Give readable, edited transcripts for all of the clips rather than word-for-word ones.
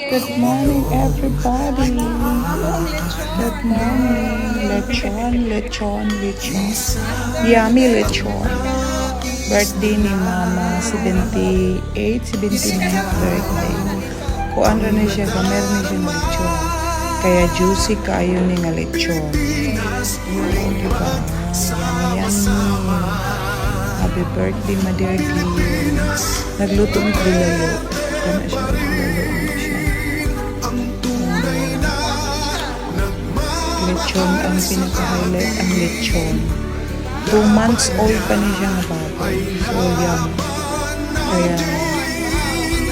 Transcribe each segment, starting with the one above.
Good morning, everybody. Good morning. Lechon, lechon, lechon. Yummy lechon. Birthday ni Mama, 78, 79th birthday. Kuan ra na siya, gamer na siya ng lechon. Kaya juicy kayo ni nga lechon. Diba? Yummy, yummy. Happy birthday, my dear dear. Nagluto ng bilalo. Kana siya, bilalo siya. Lechon ang pinaka-highlight ang lechon. 2 months old pa niya siya na baboy. So, yum. Kaya,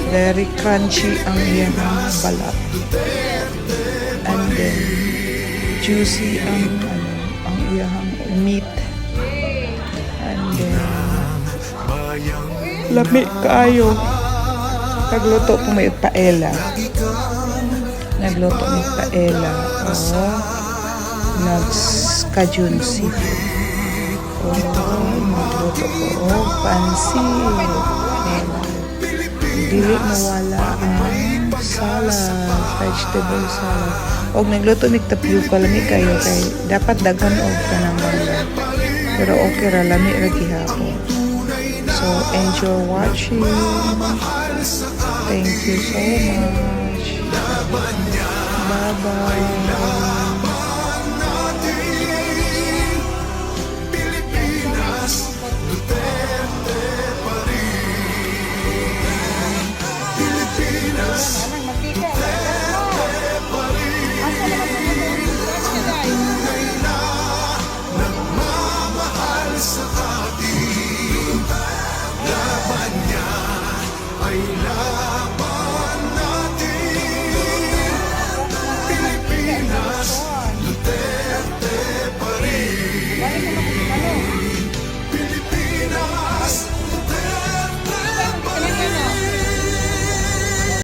very crunchy ang iyang balat. And then, juicy ang iyang meat. And then, lami kaayo. Nagluto po may paella. Nagluto may paella. Nagskajun seafood. Nagluto po pansit. Dili nawala ang salad, vegetable salad. Og nagluto mig tapioca lami kayo kay dapat daghan og kanang bala. Pero okay ra lami ra gihapon. So enjoy watching. Thank you so much. Bye bye.